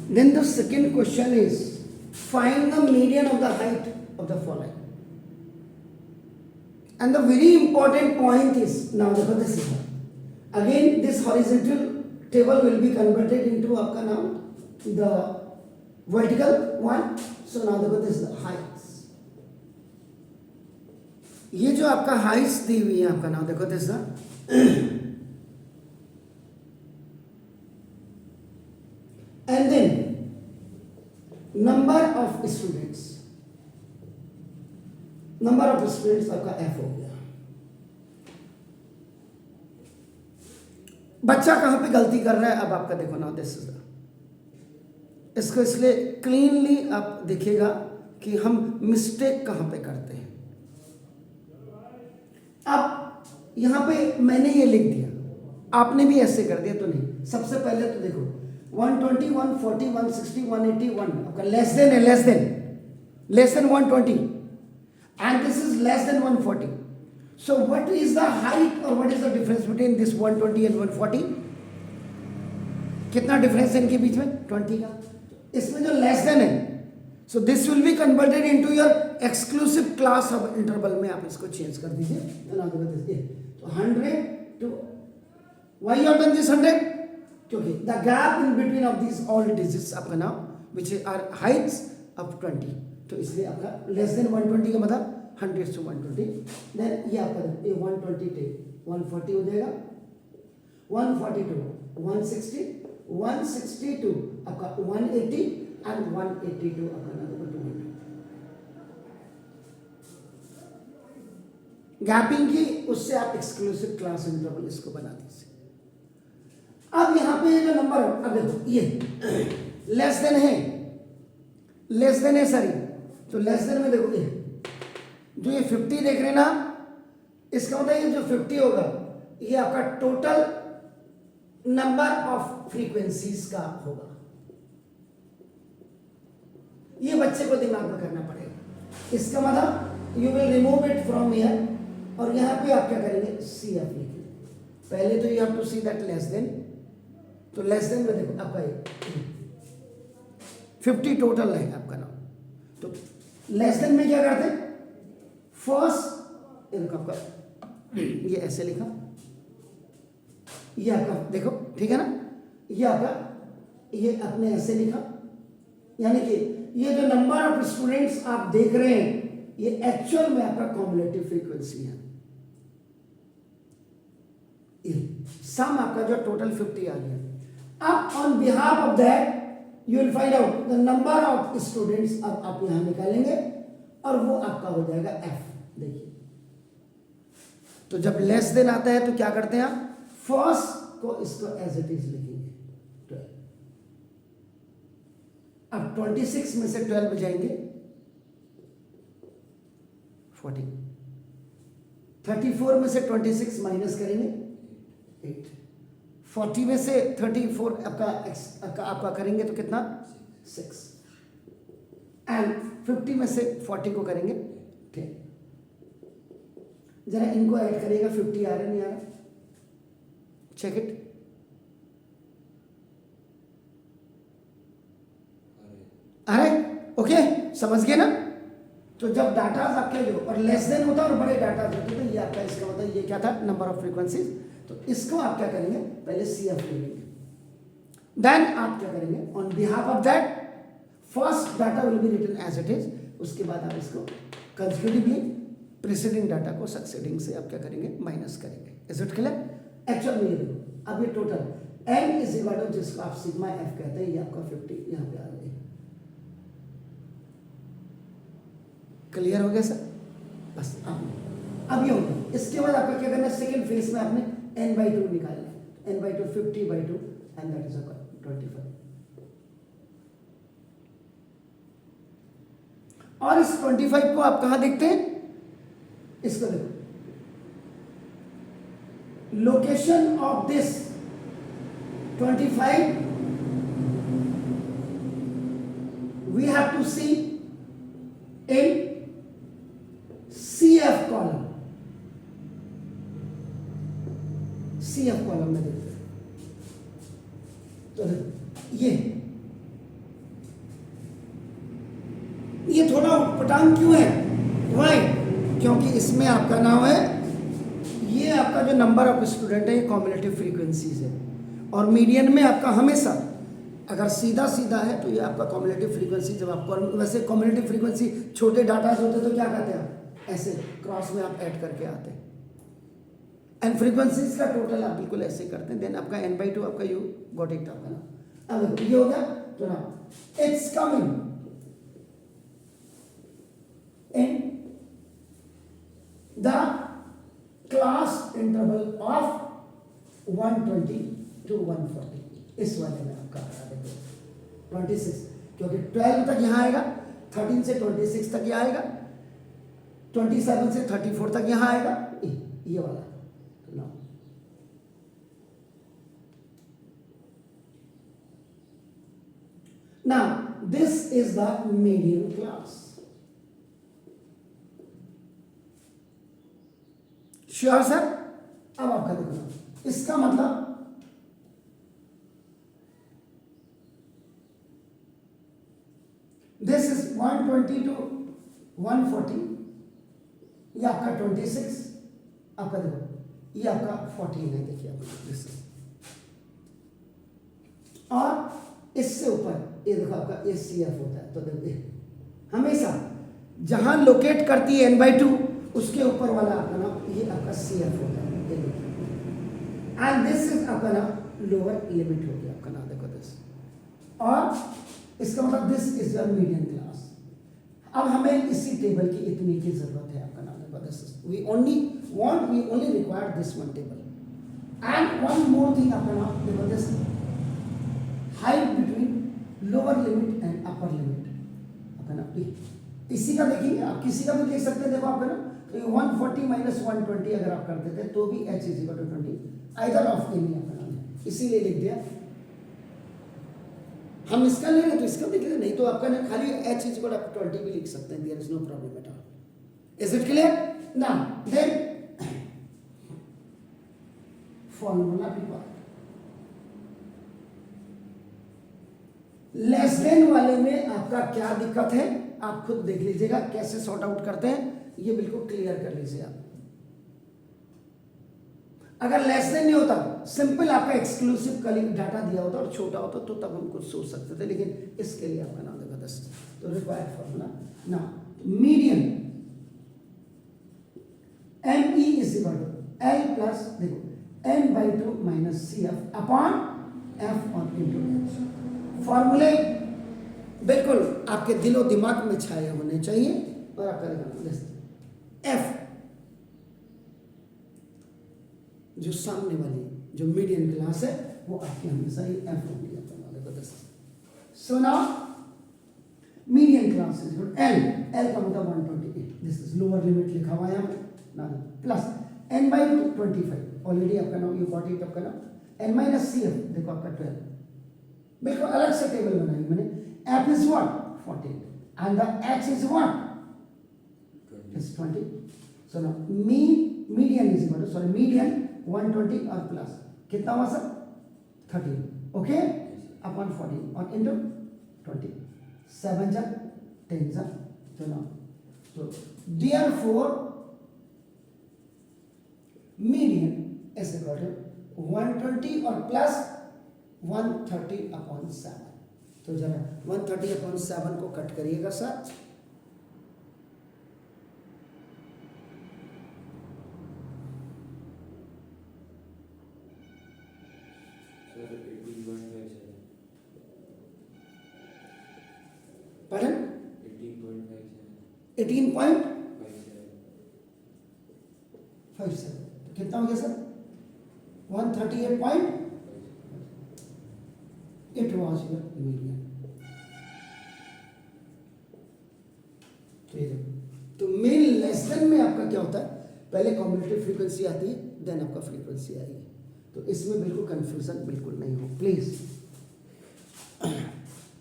Then the second question is, find the median of the height of the following. And the very important point is, now देखो this is again this horizontal table will be converted into आपका now the vertical one. So now देखो this is the heights. ये जो आपका heights दी हुई है आपका now देखो this is the and then number of students आपका f हो गया. बच्चा कहां पे गलती कर रहा है अब आपका देखो ना दिस इज इसको इसलिए क्लीनली आप देखिएगा कि हम मिस्टेक कहां पे करते हैं. अब यहां पे मैंने ये लिख दिया, आपने भी ऐसे कर दिया तो नहीं. सबसे पहले तो देखो 120, 140, 160, 180, 1 आपका लेस देन है, less than 120 and this is less than 140. So what is the height or what is the difference between this 120 and 140? कितना डिफरेंस है इनके बीच में? 20 का. इसमें जो लेस देन है, so this will be converted into your exclusive class of interval में आप इसको चेंज कर दीजिए. तो 100 to why you have done this 100? क्योंकि the gap in between of these all digits आपका now which are heights of 20. तो इसलिए आपका लेस देन 120 का मतलब 100 to 120. देन ये आपका ये 120 टे 140 हो जाएगा, 142 160, 162 आपका 180 एंड 182 आपका नंबर 200. गैपिंग की उससे आप एक्सक्लूसिव क्लास इंटरवल इसको बना दीजिए. अब यहाँ पे जो नंबर अब देखो ये लेस देन है सॉरी, तो लेस देन में देखो ये जो ये 50 देख रहे हैं ना, इसका मतलब ये जो 50 होगा ये आपका टोटल नंबर ऑफ फ्रीक्वेंसीज का होगा. ये बच्चे को दिमाग में करना पड़ेगा. इसका मतलब you will remove it from here और यहां पे आप क्या करेंगे सी एफ लिखेंगे. पहले तो you have to see that less than. तो लेस देन में देखो आपका ये 50 टोटल है आपका नाम. तो लेस देन में क्या करते हैं, फर्स्ट आपका ये ऐसे लिखा, ये आपका देखो ठीक है ना, ये आपका ये आपने ऐसे लिखा. यानी कि ये जो नंबर ऑफ स्टूडेंट्स आप देख रहे हैं ये एक्चुअल में आपका कॉम्युलेटिव फ्रीक्वेंसी है. सम आपका जो टोटल 50 आ गया. अब on behalf of that you will find out the number of students. अब आप यहां निकालेंगे और वो आपका हो जाएगा एफ. देखिए तो जब लेस देन आता है तो क्या करते हैं आप, फर्स्ट को इसको एज इट इज लिखेंगे 12. अब 26 में से 12 बजाएंगे 40. 34 में से 26 माइनस करेंगे 8. 40 में से 34 आपका करेंगे तो कितना 6. एंड 50 में से 40 को करेंगे 10. जरा इनको ऐड करिएगा 50 आ रहा नहीं आ रहा, चेक इट. अरे ओके समझ गए ना. तो जब डाटा आपके जो और लेस देन होता है और बड़े डाटा होते हैं, ये आपका इसका होता है ये क्या था नंबर ऑफ फ्रीक्वेंसीज. तो इसको आप क्या करेंगे पहले सी एफ लेंगे. देन आप क्या करेंगे on behalf of that first data will be written as it is. उसके बाद आप इसको कंसेक्यूटिवली प्रीसीडिंग डाटा को सक्सेडिंग से आप क्या करेंगे माइनस करेंगे. Is it clear. एक्चुअल में ये देखो अब ये total n is equal to जिसको आप सिग्मा एफ कहते हैं, ये आपका 50 यहाँ पे आ गई. क्लियर हो गया सर. बस अब ये हो गया. इसके बाद आपका क्या करना है सेकेंड फेज में आपने n/2 निकालना है. n/2 50/2 and that is 25. और इस 25 को आप कहां देखते हैं, इसको देखो location of this 25 we have to see in CF column. CF column में देखते हैं तो देखो ये उटपटांग क्यों है? वाई? क्योंकि इसमें आपका नाम है, ये आपका जो नंबर ऑफ स्टूडेंट है ये कॉम्युलेटिव फ्रीक्वेंसीज है, और मीडियन में आपका हमेशा अगर सीधा सीधा है तो ये आपका कॉम्युलेटिव फ्रीक्वेंसी, जब आप वैसे कॉम्युलेटिव फ्रीक्वेंसी छोटे डाटा होते तो क्या कहते हैं आप, ऐसे क्रॉस में आप ऐड करके आते हैं, एंड फ्रीक्वेंसीज का टोटल आप बिल्कुल ऐसे करते हैं, देन आपका n/2 आपका यू गॉट इट आपका ना। अब ये हो गया, तो ना it's coming in the class interval of 120 to 140, इस वाले में आपका आ रहा है 26, क्योंकि 12 तक यहाँ आएगा, 13 से 26 तक यहाँ आएगा, 27 से 34 तक यहाँ आएगा, ये वाला no. Now this is the median class. Sure sir? अब आपका देखो, इसका मतलब दिस इज 120 to 140, ये आपका 26, आपका देखो ये आपका 14 है, देखिए आपका दिस इज, और इससे ऊपर ये देखो आपका ये CF होता है, तो देखिए हमेशा जहां लोकेट करती है n/2 उसके ऊपर वाला आपका ना ये आपका CF होता है, एंड दिस इज आपका ना लोअर लिमिट हो गया आपका ना, देखो दिस, और इसका मतलब this is your median class. अब हमें इसी टेबल की इतनी की जरूरत है आपका नाम, देखो this we only require this one table, and one more thing आपका नाम, देखो this height between lower limit and upper limit आपका ना, इसी का देखेंगे आप, किसी का भी देख सकते हैं, देखो आपका ना 140 माइनस 120 अगर आप करते थे तो भी h is equal to 20, either of any आपका नाम है, इसीलिए लिख दिया। हम इसका ले रहे तो इसका भी लिख, नहीं तो आपका ना खाली h इज इक्वल टू 20 भी लिख सकते हैं, there is no problem at all. Is it clear? Now then formula required, less than वाले में आपका क्या दिक्कत है आप खुद देख लीजिएगा, कैसे सॉर्ट आउट करते हैं ये बिल्कुल क्लियर कर लीजिए आप। अगर लेस देन नहीं होता, सिंपल आपका एक्सक्लूसिव कलिंग डाटा दिया होता और छोटा होता तो तब हम कुछ सोच सकते थे, लेकिन इसके लिए आपका नाम देखा 10, तो रिक्वायर्ड फॉर्मूला ना median ME is equal to L plus देखो n/2 minus CF upon F और इंटू H। फॉर्मूले बिल्कुल आपके दिलो दिमाग में छाए होने चाहिए, और आपका देखना F जो सामने वाली जो मीडियन क्लास है वो आपकी हमेशा ही F होगी आपका। So now median class is L का मतलब 128, दिस इज लोअर लिमिट लिखा हुआ है यहाँ पे ना, प्लस n/2 25, ऑलरेडी आपका नाम यू गॉट इट, आपका नाम n माइनस CF देखो आपका 12, बिल्कुल अलग से टेबल बनाई मैंने, F is what 14 and the H is what is 20, so now median is equal to, sorry median 120 और प्लस कितना हुआ सर 13, ओके अपॉन 14 और इनटू 20, 7 जा 10 जा, तो ना तो therefore median is equal to 120 और प्लस 130 अपॉन 7, तो जरा 130 अपॉन 7 को कट करिएगा सर, पढ़ें 18.57, कितना हो गया sir 138. It was your median. तो मेन लेस देन में आपका क्या होता है, पहले कॉम्युलेटिव फ्रीक्वेंसी आती है, देन आपका फ्रीक्वेंसी आएगी, तो इसमें बिल्कुल कंफ्यूजन बिल्कुल नहीं हो प्लीज।